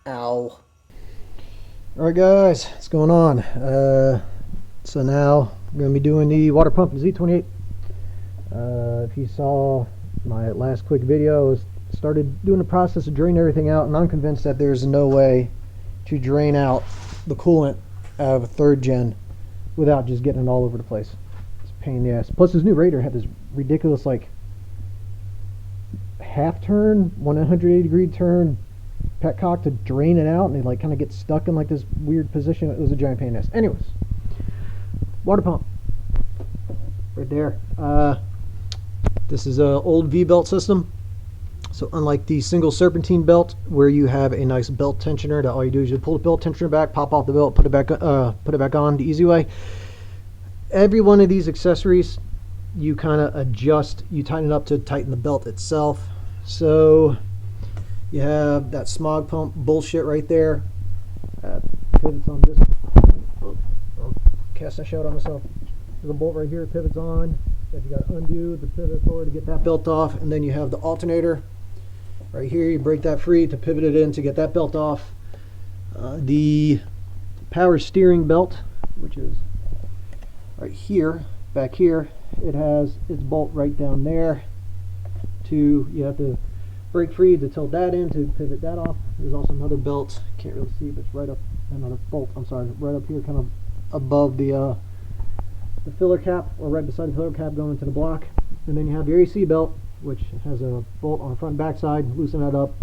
Ow. Alright guys, what's going on? So now I'm going to be doing the water pump Z28. If you saw my last quick video, I started doing the process of draining everything out, and I'm convinced that there's no way to drain out the coolant out of a 3rd gen without just getting it all over the place. It's a pain in the ass. Plus this new Raider had this ridiculous like half turn, 180 degree turn petcock to drain it out, and they like kind of get stuck in like this weird position. It was a giant pain in the ass. Anyways, water pump right there. This is a old V-belt system, so unlike the single serpentine belt where you have a nice belt tensioner that all you do is you pull the belt tensioner back, pop off the belt, put it back on the easy way. Every one of these accessories you kind of adjust, you tighten it up to tighten the belt itself. So you have that smog pump bullshit right there. Pivots on this. Oh, casting a shot on myself. There's a bolt right here, pivots on. That you got to undo the pivot forward to get that belt off, and then you have the alternator right here. You break that free to pivot it in to get that belt off. The power steering belt, which is right here, back here, it has its bolt right down there. You have to break free to tilt that in to pivot that off. There's also another belt, can't really see, but it's right up, another bolt, I'm sorry, right up here, kind of above the filler cap, or right beside the filler cap going into the block. And then you have your AC belt, which has a bolt on the front and back side. Loosen that up,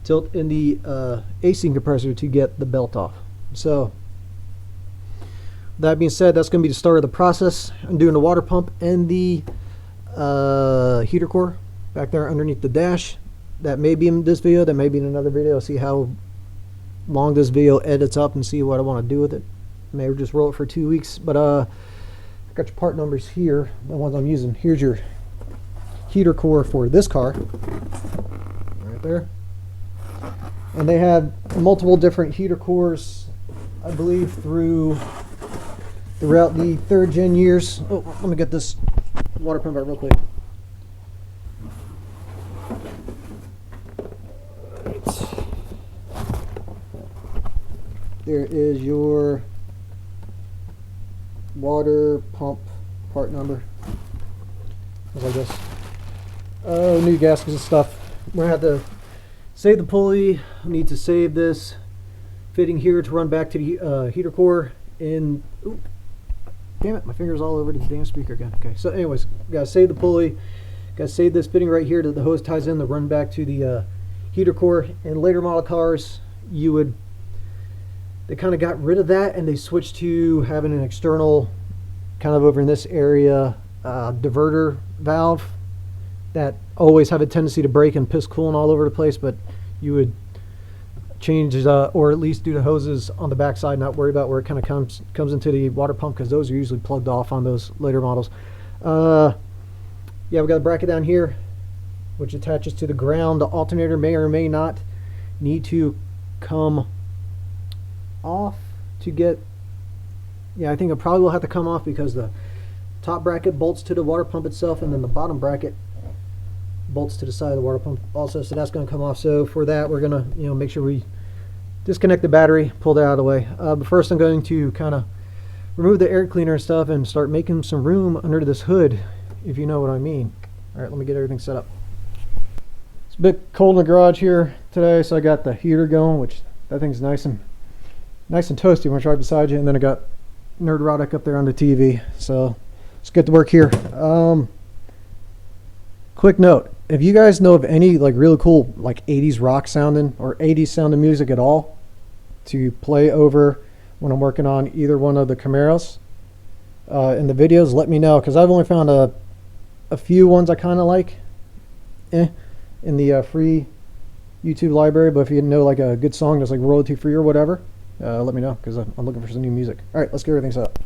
tilt in the AC compressor to get the belt off. So that being said, that's going to be the start of the process. I'm doing the water pump and the heater core back there underneath the dash. That may be in this video, that may be in another video. See how long this video edits up and see what I want to do with it. Maybe just roll it for 2 weeks, but I got your part numbers here, the ones I'm using. Here's your heater core for this car right there, and they have multiple different heater cores, I believe, throughout the 3rd gen years. Oh, let me get this water pump out real quick. There is your water pump part number. Like this. Oh, new gaskets and stuff. We're gonna have to save the pulley. I need to save this fitting here to run back to the heater core. In, ooh, damn it, my finger's all over the damn speaker again. Okay, so anyways, gotta save the pulley. Gotta save this fitting right here that the hose ties in to run back to the heater core. In later model cars, they kind of got rid of that and they switched to having an external, kind of over in this area, diverter valve that always have a tendency to break and piss coolant all over the place. But you would change, or at least do the hoses on the back side, not worry about where it kind of comes into the water pump, because those are usually plugged off on those later models. Yeah, we got a bracket down here which attaches to the ground. The alternator may or may not need to come off to get, yeah, I think it probably will have to come off, because the top bracket bolts to the water pump itself, and then the bottom bracket bolts to the side of the water pump also, so that's going to come off. So for that, we're going to make sure we disconnect the battery, pull that out of the way. But first I'm going to kind of remove the air cleaner and stuff and start making some room under this hood, if you know what I mean. Alright, let me get everything set up. It's a bit cold in the garage here today, so I got the heater going, which that thing's nice and toasty when it's right beside you, and then I got Nerdrotic up there on the TV. So let's get to work here. Quick note, if you guys know of any like really cool like 80s rock sounding or 80s sounding music at all to play over when I'm working on either one of the Camaros in the videos, let me know, because I've only found a few ones I kind of like in the free YouTube library. But if you know like a good song that's like royalty free or whatever, let me know, because I'm looking for some new music. Alright, let's get everything set up.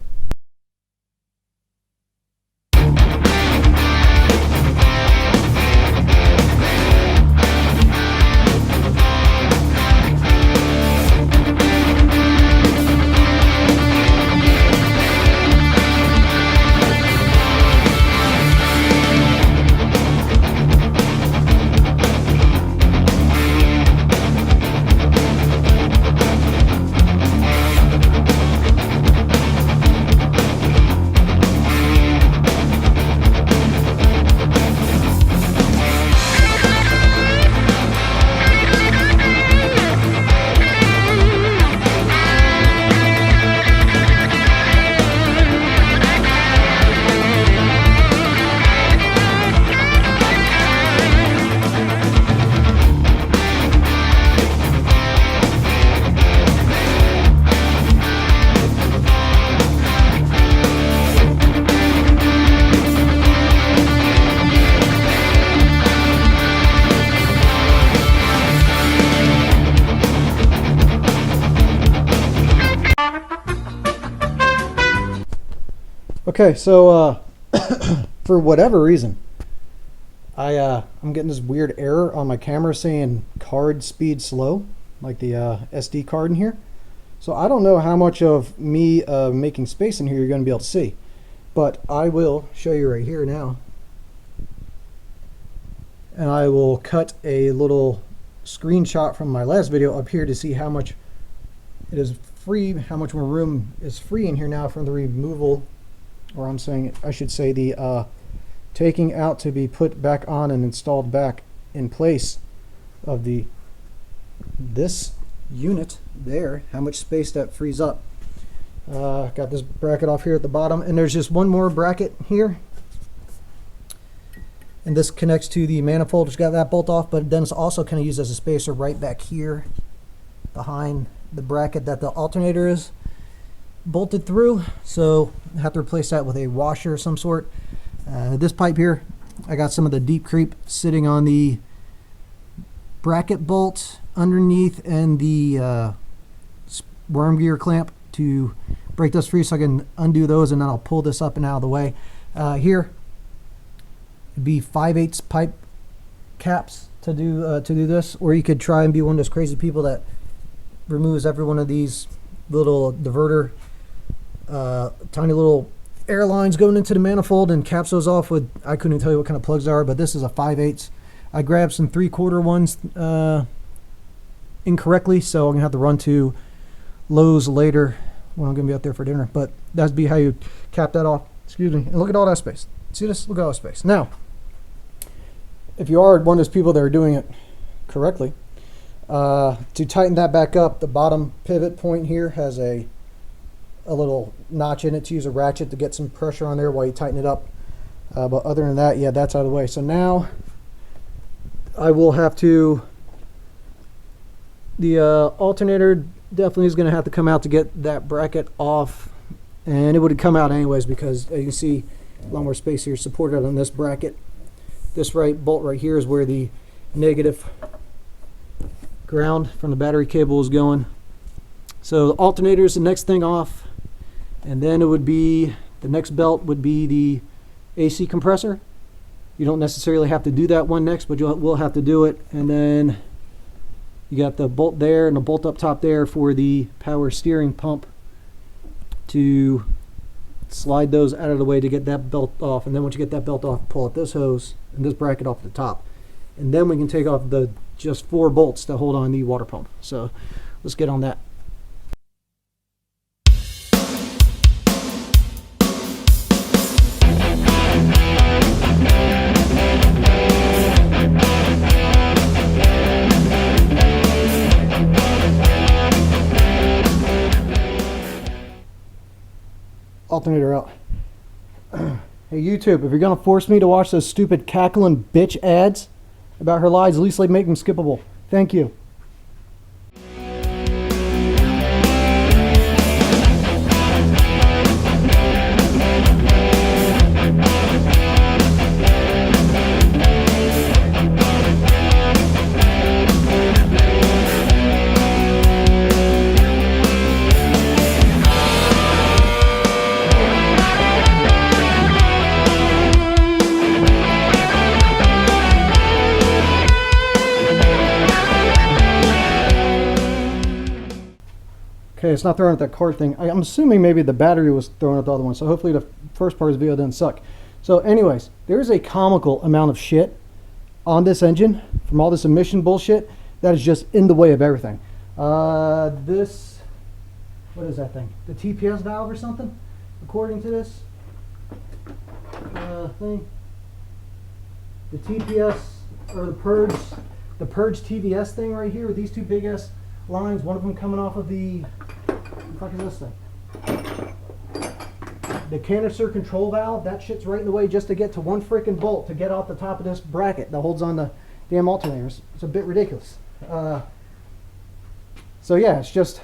Okay, so for whatever reason, I'm getting this weird error on my camera saying card speed slow, like the SD card in here. So I don't know how much of me making space in here you're going to be able to see, but I will show you right here now. And I will cut a little screenshot from my last video up here to see how much it is free, how much more room is free in here now from the removal, or I should say the taking out to be put back on and installed back in place of this unit there, how much space that frees up. Got this bracket off here at the bottom, and there's just one more bracket here, and this connects to the manifold. It's got that bolt off, but then it's also kind of used as a spacer right back here behind the bracket that the alternator is bolted through, so I have to replace that with a washer of some sort. This pipe here, I got some of the deep creep sitting on the bracket bolt underneath and the worm gear clamp to break those free, so I can undo those, and then I'll pull this up and out of the way. Here it'd be 5/8 pipe caps to do this, or you could try and be one of those crazy people that removes every one of these little diverter, tiny little air lines going into the manifold and caps those off with, I couldn't tell you what kind of plugs they are, but this is a 5/8. I grabbed some 3/4 ones incorrectly, so I'm gonna have to run to Lowe's later when I'm gonna be out there for dinner, but that'd be how you cap that off. Excuse me. And look at all that space. See this? Look at all that space. Now, if you are one of those people that are doing it correctly, to tighten that back up, the bottom pivot point here has a little notch in it to use a ratchet to get some pressure on there while you tighten it up. But other than that, yeah, that's out of the way. So now I will have to, the alternator definitely is going to have to come out to get that bracket off, and it would come out anyways because you can see a lot more space here supported on this bracket. This bolt right here is where the negative ground from the battery cable is going. So the alternator is the next thing off, and then it would be, the next belt would be the AC compressor. You don't necessarily have to do that one next, but you will have to do it. And then you got the bolt there and the bolt up top there for the power steering pump to slide those out of the way to get that belt off. And then once you get that belt off, pull out this hose and this bracket off the top, and then we can take off the just 4 bolts to hold on the water pump. So let's get on that. Alternator out. Hey YouTube, if you're gonna force me to watch those stupid cackling bitch ads about her lies, at least like make them skippable. Thank you. Okay, it's not throwing at that card thing. I'm assuming maybe the battery was throwing at the other one, so hopefully the first part of the video didn't suck. So anyways, there's a comical amount of shit on this engine from all this emission bullshit that is just in the way of everything. This, what is that thing? The TPS valve or something, according to this thing. The TPS, or the purge TVS thing right here with these 2 big ass lines, one of them coming off of the, what the fuck is this thing? The canister control valve, that shit's right in the way just to get to one freaking bolt to get off the top of this bracket that holds on the damn alternators. It's a bit ridiculous. So yeah, it's just,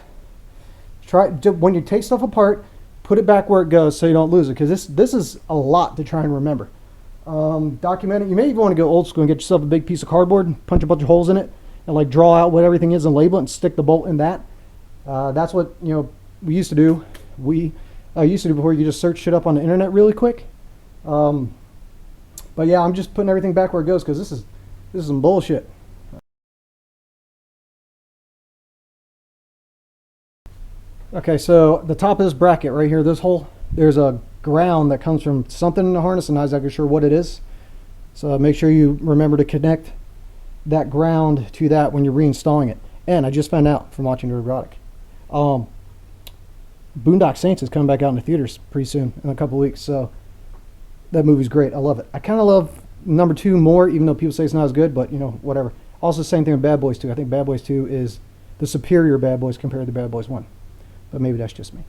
when you take stuff apart, put it back where it goes so you don't lose it, because this is a lot to try and remember. Document it. You may even want to go old school and get yourself a big piece of cardboard and punch a bunch of holes in it and like draw out what everything is and label it and stick the bolt in that. That's what we used to do. I used to do before. You just search shit up on the internet really quick. But yeah, I'm just putting everything back where it goes because this is some bullshit. Okay, so the top of this bracket right here, this hole, there's a ground that comes from something in the harness. I'm not exactly sure what it is. So make sure you remember to connect that ground to that when you're reinstalling it. And I just found out from watching the robotic. Boondock Saints is coming back out in the theaters pretty soon, in a couple weeks. So that movie's great. I love it. I kind of love number 2 more, even though people say it's not as good, but you know, whatever. Also, same thing with Bad Boys 2. I think Bad Boys 2 is the superior Bad Boys compared to Bad Boys 1. But maybe that's just me.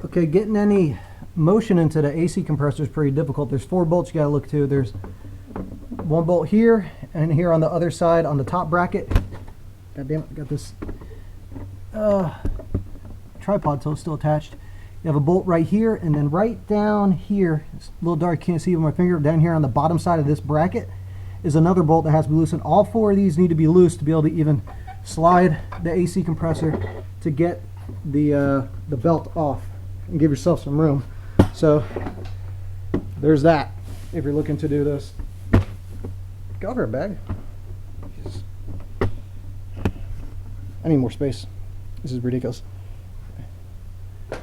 Okay, getting any motion into the AC compressor is pretty difficult. There's 4 bolts you gotta look to. There's 1 bolt here and here on the other side on the top bracket. God damn it, got this tripod so it's still attached. You have a bolt right here, and then right down here, it's a little dark, can't see with my finger, down here on the bottom side of this bracket is another bolt that has to be loosened. All 4 of these need to be loose to be able to even slide the AC compressor to get the belt off and give yourself some room. So there's that if you're looking to do this. Get over it, bag. Jesus. I need more space. This is ridiculous. Okay.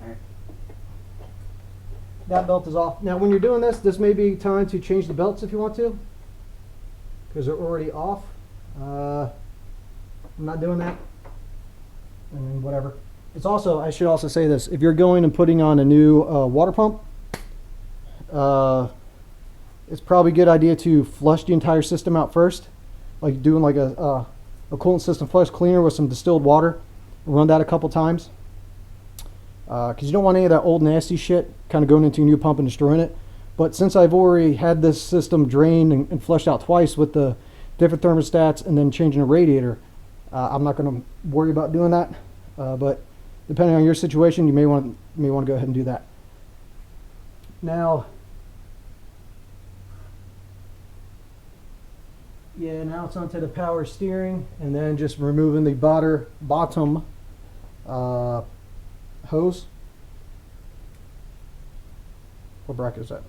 Alright. That belt is off. Now when you're doing this may be time to change the belts if you want to, because they're already off. I'm not doing that. I mean, whatever. It's also, I should also say this, if you're going and putting on a new water pump, it's probably a good idea to flush the entire system out first, like doing like a coolant system flush cleaner with some distilled water. Run that a couple times, because you don't want any of that old nasty shit kind of going into a new pump and destroying it. But since I've already had this system drained and flushed out twice with the different thermostats and then changing a radiator, I'm not going to worry about doing that. But depending on your situation, you may want to go ahead and do that. Now, now it's onto the power steering, and then just removing the bottom hose. What bracket is that?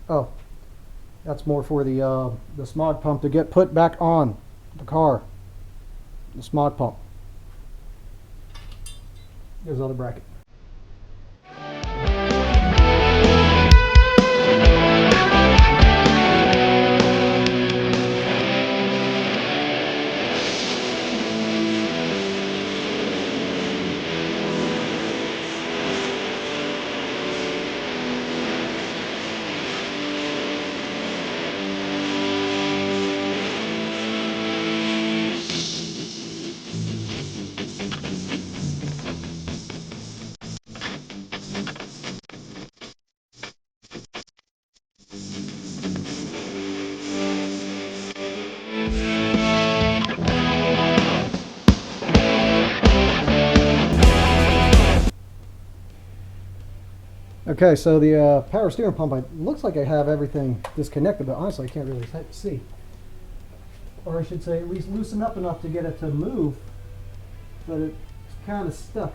Oh, that's more for the smog pump to get put back on the car. The smog pump. There's the other bracket. Okay, so the power steering pump, it looks like I have everything disconnected, but honestly I can't really see. Or I should say at least loosen up enough to get it to move, but it's kind of stuck.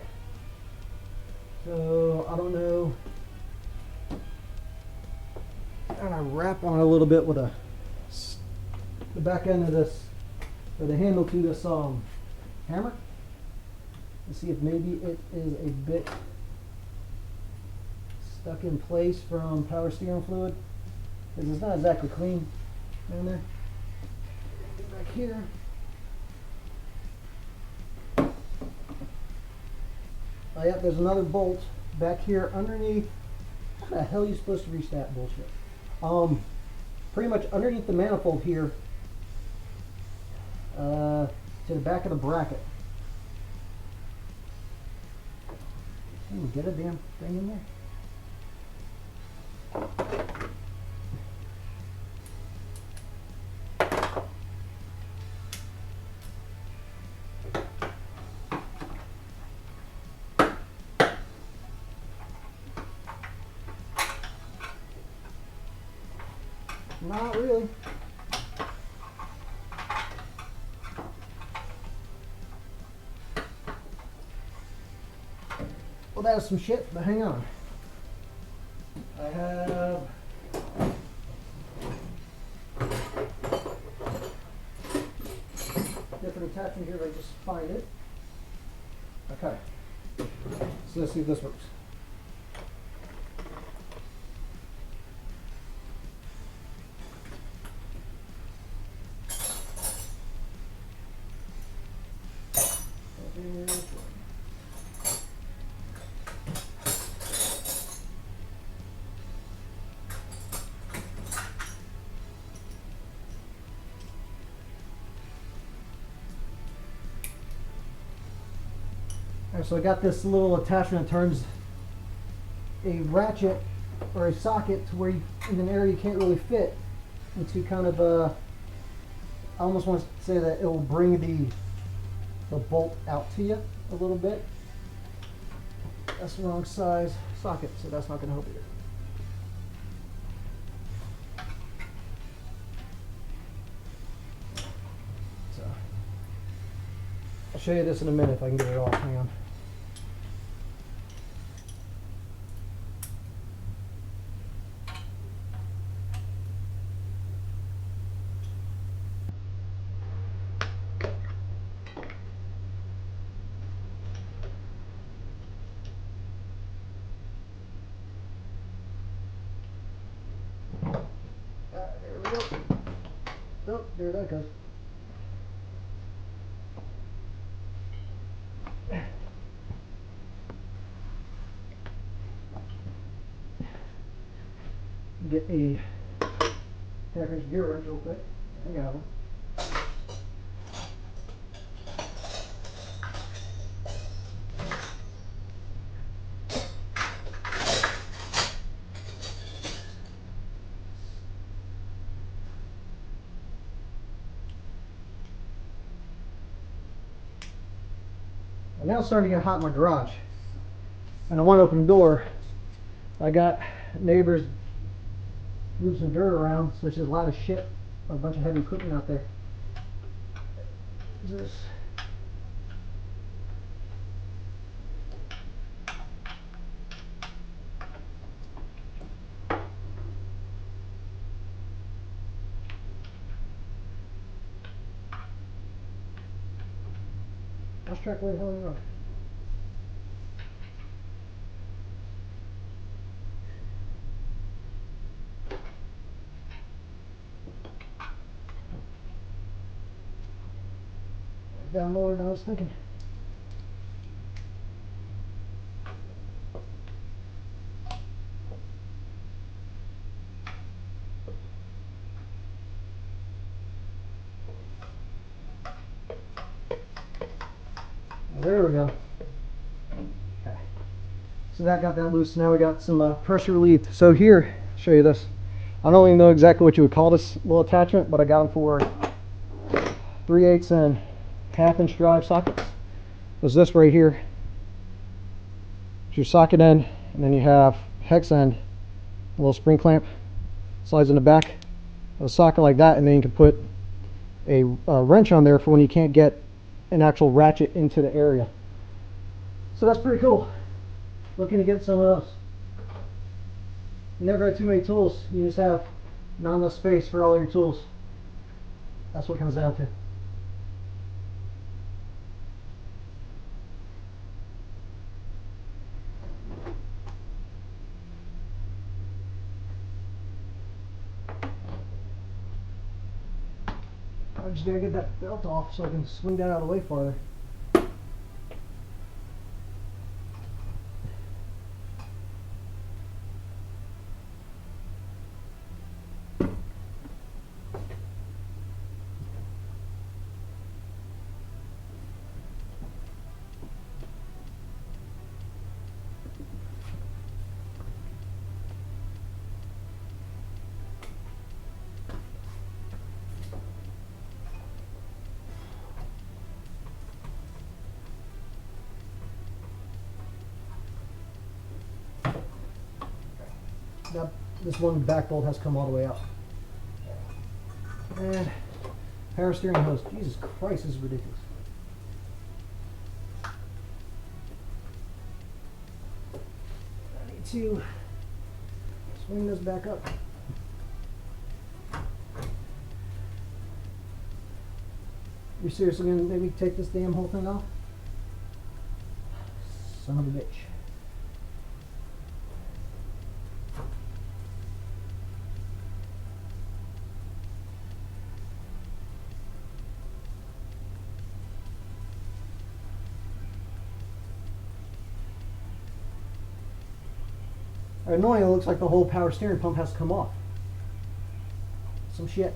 So I don't know. I'm gonna wrap on it a little bit with the back end of this, or the handle to this hammer, and see if maybe it is a bit stuck in place from power steering fluid, because it's not exactly clean down there. Get back here. Oh yeah, there's another bolt back here underneath. How the hell are you supposed to reach that bullshit? Pretty much underneath the manifold here, to the back of the bracket. Can we get a damn thing in there? Not really. Well, that was some shit, but hang on. I have different attachment here, I just find it. Okay. So let's see if this works. Alright, so I got this little attachment that turns a ratchet or a socket to where you, in an area you can't really fit, into kind of a, I almost want to say that it will bring the bolt out to you a little bit. That's the wrong size socket, so that's not going to help either. So I'll show you this in a minute if I can get it off. Hang on. There we go. Oh, there that goes. Get a 10-inch gear wrench real quick. I got one. And now it's starting to get hot in my garage. And I want to open the door. I got neighbors move some dirt around, so there's just a lot of shit, a bunch of heavy equipment out there. What is this? Let's track where the hell we are. Down lower than I was thinking. There we go. Okay. So that got that loose. Now we got some pressure relief. So here, I'll show you this. I don't even know exactly what you would call this little attachment, but I got them for 3/8 and 1/2 inch drive sockets. There's this right here. It's your socket end, and then you have hex end, a little spring clamp, slides in the back of a socket like that, and then you can put a wrench on there for when you can't get an actual ratchet into the area. So that's pretty cool. Looking to get some of those. You never have too many tools. You just have not enough space for all your tools. That's what it comes down to. I'm just gonna get that belt off so I can swing that out of the way farther. this one back bolt has come all the way out. And power steering hose. Jesus Christ, this is ridiculous. I need to swing this back up. You're seriously gonna maybe take this damn whole thing off? Son of a bitch. Annoying, it looks like the whole power steering pump has to come off. Some shit.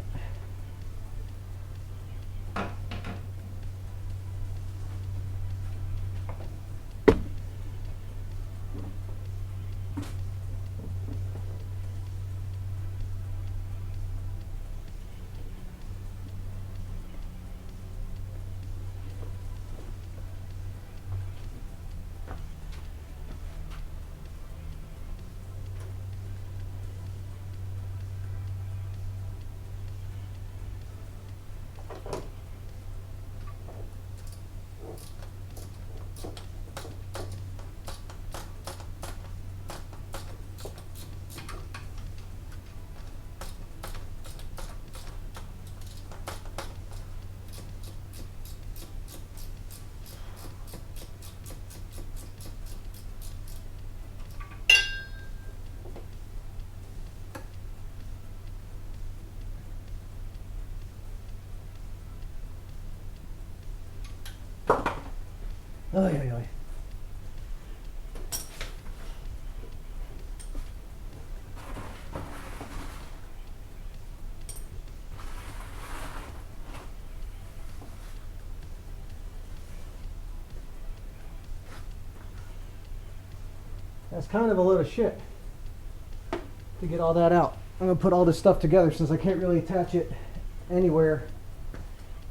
Oy, oy, oy. That's kind of a load of shit to get all that out. I'm going to put all this stuff together since I can't really attach it anywhere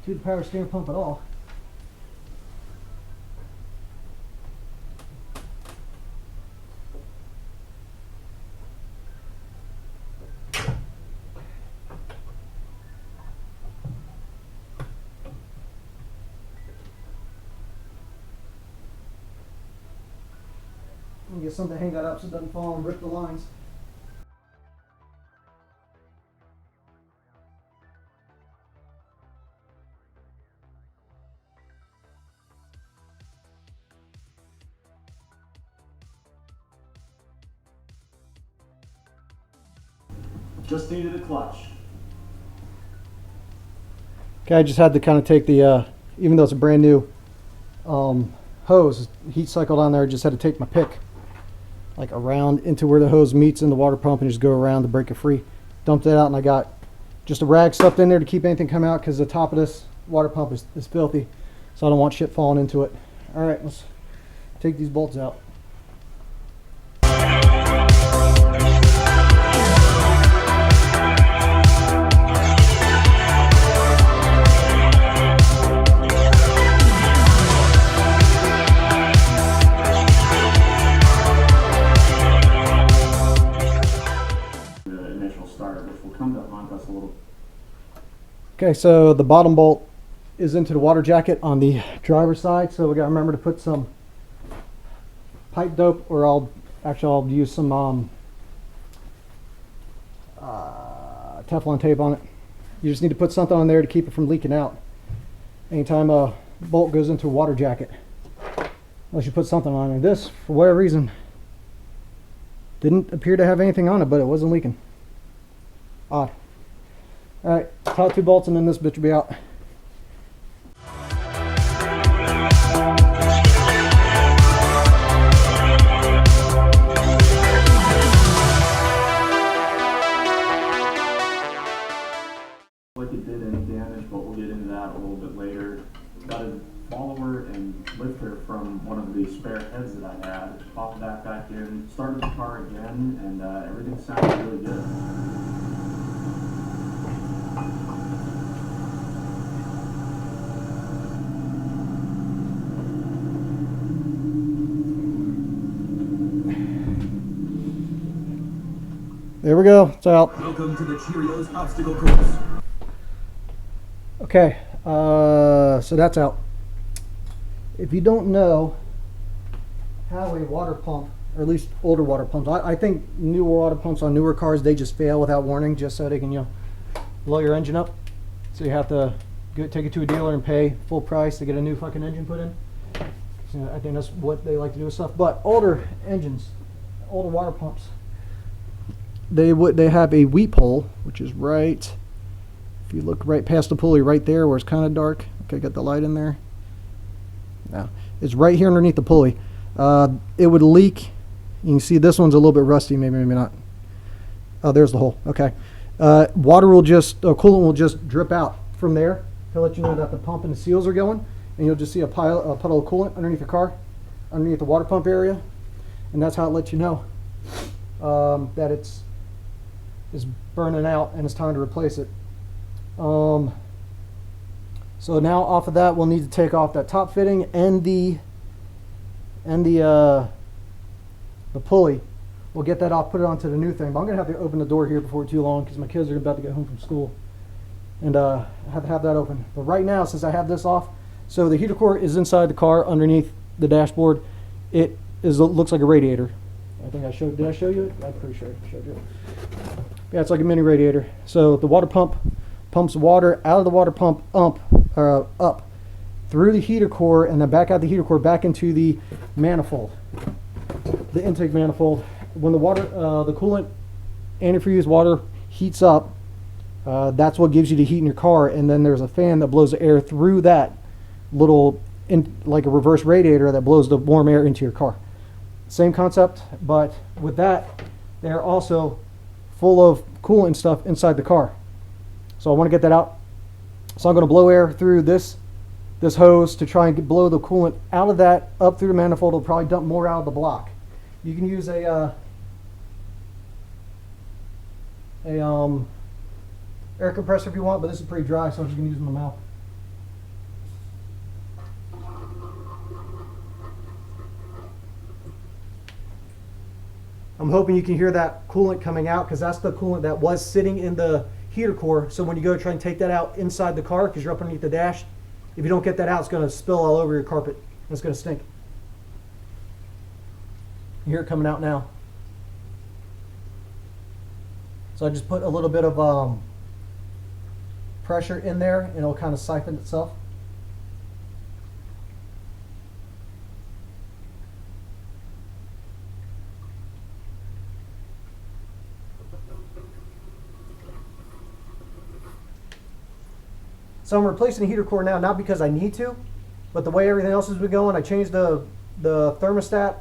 to the power steering pump at all. Get something to hang that up so it doesn't fall and rip the lines. Just needed a clutch. Okay, I just had to kind of take the, even though it's a brand new hose, heat cycled on there, I just had to take my pick like around into where the hose meets in the water pump and just go around to break it free. Dumped it out and I got just a rag stuffed in there to keep anything coming out because the top of this water pump is filthy, so I don't want shit falling into it. All right, let's take these bolts out. Okay, so the bottom bolt is into the water jacket on the driver's side, so we got to remember to put some pipe dope, or I'll use some Teflon tape on it. You just need to put something on there to keep it from leaking out anytime a bolt goes into a water jacket, unless you put something on it. This, for whatever reason, didn't appear to have anything on it, but it wasn't leaking. Odd. Alright, top two bolts and then this bitch will be out. Like it did any damage, but we'll get into that a little bit later. Got a follower and lifter from one of the spare heads that I had. Popped that back in, started the car again, and everything sounded really good. There we go. It's out. Welcome to the Cheerios obstacle course. Okay, so that's out. If you don't know how a water pump, or at least older water pumps, I think newer water pumps on newer cars, they just fail without warning, just so they can, you know, blow your engine up. So you have to take it to a dealer and pay full price to get a new fucking engine put in. So I think that's what they like to do with stuff. But older engines, older water pumps, they have a weep hole, which is right. If you look right past the pulley, right there, where it's kind of dark. Okay, got the light in there. No, it's right here underneath the pulley. It would leak. You can see this one's a little bit rusty, maybe not. Oh, there's the hole. Okay. Water will just, coolant will just drip out from there to let you know that the pump and the seals are going, and you'll just see a puddle of coolant underneath the car, underneath the water pump area, and that's how it lets you know that it's burning out and it's time to replace it. So now off of that, we'll need to take off that top fitting and the pulley. We'll get that off, put it onto the new thing. But I'm gonna have to open the door here before too long because my kids are about to get home from school, and I have to have that open. But right now, since I have this off, so the heater core is inside the car underneath the dashboard. It looks like a radiator. I think I showed. Did I show you it? I'm pretty sure I showed you it. Yeah, it's like a mini radiator. So the water pump pumps water out of the water pump up through the heater core, and then back out the heater core back into the manifold, the intake manifold. When the water, the coolant, antifreeze water heats up, that's what gives you the heat in your car. And then there's a fan that blows the air through that little, like a reverse radiator that blows the warm air into your car. Same concept, but with that, they're also full of coolant stuff inside the car. So I want to get that out. So I'm going to blow air through this hose to try and blow the coolant out of that up through the manifold. It'll probably dump more out of the block. You can use a air compressor if you want, but this is pretty dry, so I'm just going to use my mouth. I'm hoping you can hear that coolant coming out, because that's the coolant that was sitting in the heater core. So when you go try and take that out inside the car, because you're up underneath the dash, if you don't get that out, it's going to spill all over your carpet. It's going to stink. You hear it coming out now. So I just put a little bit of pressure in there, and it'll kind of siphon itself. So I'm replacing the heater core now, not because I need to, but the way everything else has been going. I changed the thermostat.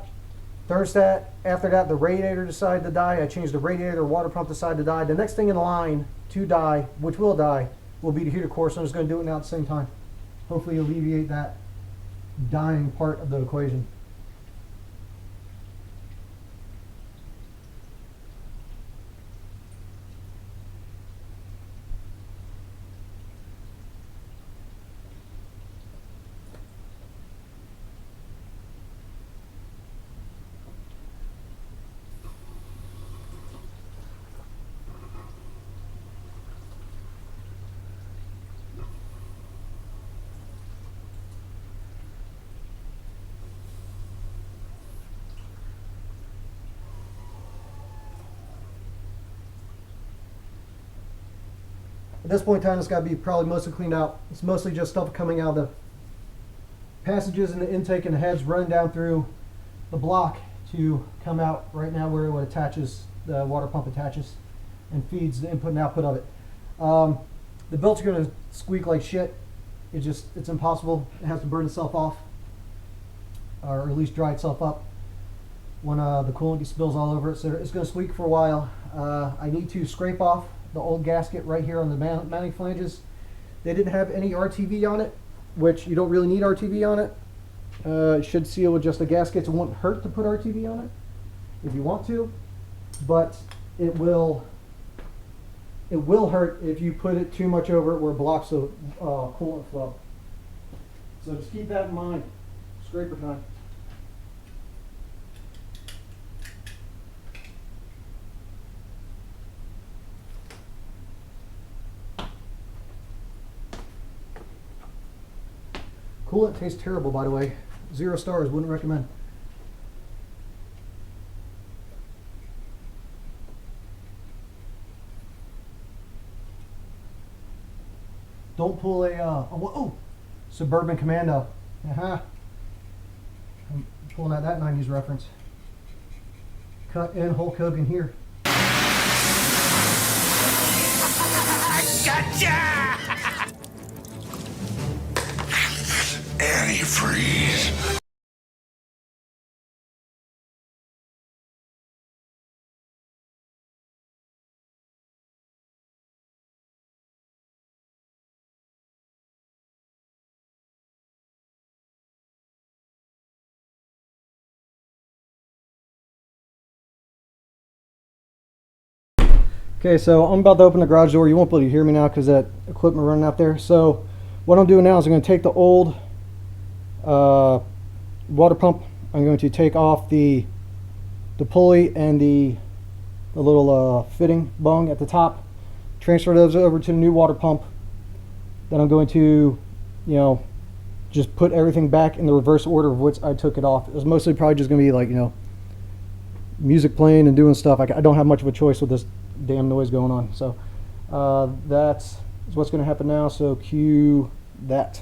After that, the radiator decided to die. I changed the radiator, the water pump decided to die. The next thing in line to die, which will die, will be the heater core. So I'm just going to do it now at the same time. Hopefully alleviate that dying part of the equation. At this point in time, it's got to be probably mostly cleaned out. It's mostly just stuff coming out of the passages and the intake and the heads running down through the block to come out right now where it attaches, the water pump attaches and feeds the input and output of it. The belts are going to squeak like shit. It's impossible. It has to burn itself off, or at least dry itself up when the coolant spills all over it. So it's going to squeak for a while. I need to scrape off the old gasket right here on the mounting flanges. They didn't have any RTV on it, which you don't really need RTV on it. It should seal with just the gaskets. It won't hurt to put RTV on it if you want to, but it will hurt if you put it too much over it where it blocks the coolant flow. So just keep that in mind. Scraper time. Coolant tastes terrible, by the way. 0 stars, wouldn't recommend. Don't pull a Suburban Commando. I'm pulling out that 90s reference. Cut in Hulk Hogan here. Gotcha! Antifreeze. Okay, so I'm about to open the garage door. You won't be able to hear me now because that equipment running out there. So what I'm doing now is I'm going to take the old water pump. I'm going to take off the pulley and the little fitting bung at the top. Transfer those over to the new water pump. Then I'm going to, just put everything back in the reverse order of which I took it off. It was mostly probably just going to be like, music playing and doing stuff. I don't have much of a choice with this damn noise going on. So that's what's going to happen now. So cue that.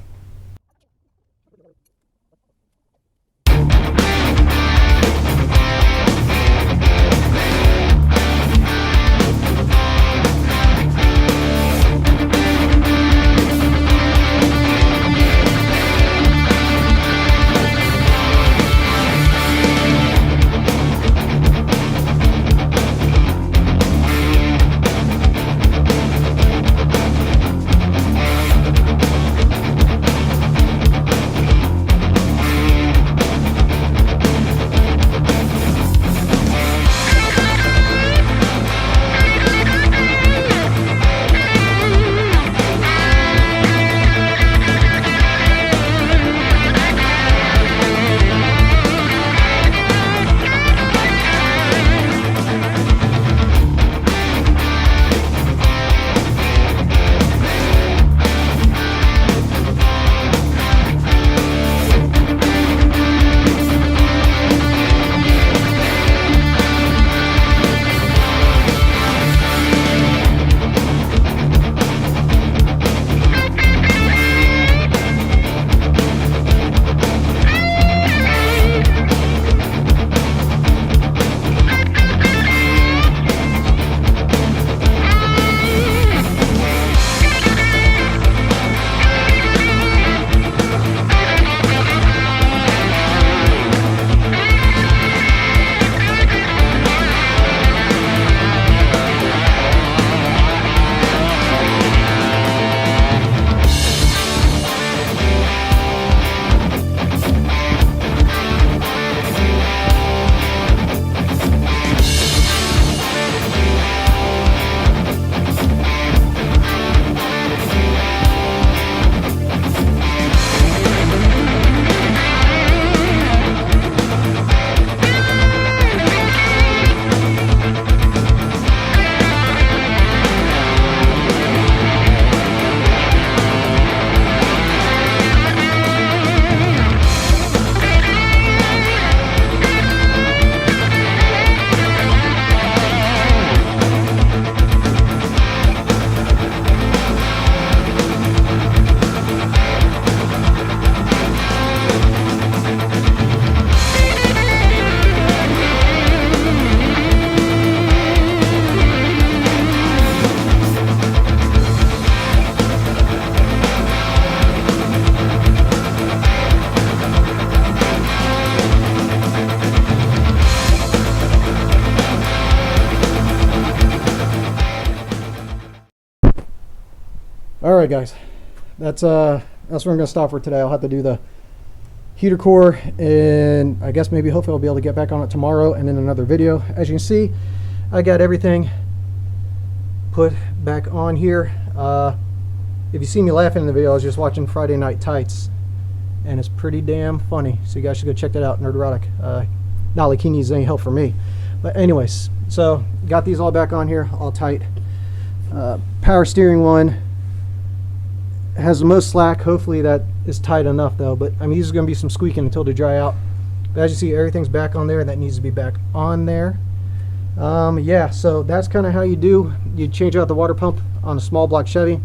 Alright guys, that's where I'm going to stop for today. I'll have to do the heater core, and I guess maybe hopefully I'll be able to get back on it tomorrow and in another video. As you can see, I got everything put back on here. If you see me laughing in the video, I was just watching Friday Night Tights, and it's pretty damn funny, so you guys should go check that out. Nerderotic. Not like he needs any help from me, but anyways, so got these all back on here, all tight. Power steering one has the most slack. Hopefully that is tight enough though, but I mean these are going to be some squeaking until they dry out. But as you see, everything's back on there, and that needs to be back on there. Yeah, so that's kind of how you change out the water pump on a small block Chevy.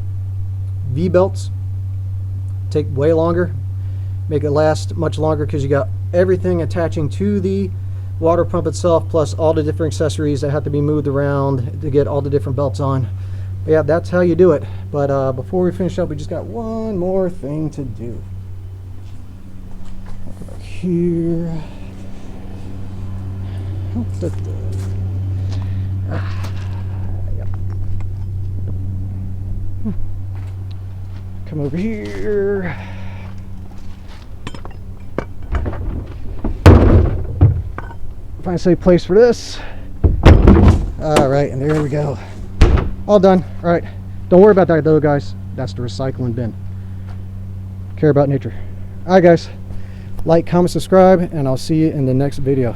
V-belts take way longer, make it last much longer because you got everything attaching to the water pump itself, plus all the different accessories that have to be moved around to get all the different belts on. But yeah, that's how you do it. But before we finish up, we just got one more thing to do. Over here. Yep. Come over here. Find a safe place for this. All right, and there we go. All done. All right. Don't worry about that though, guys. That's the recycling bin. Care about nature. All right, guys. Like, comment, subscribe, and I'll see you in the next video.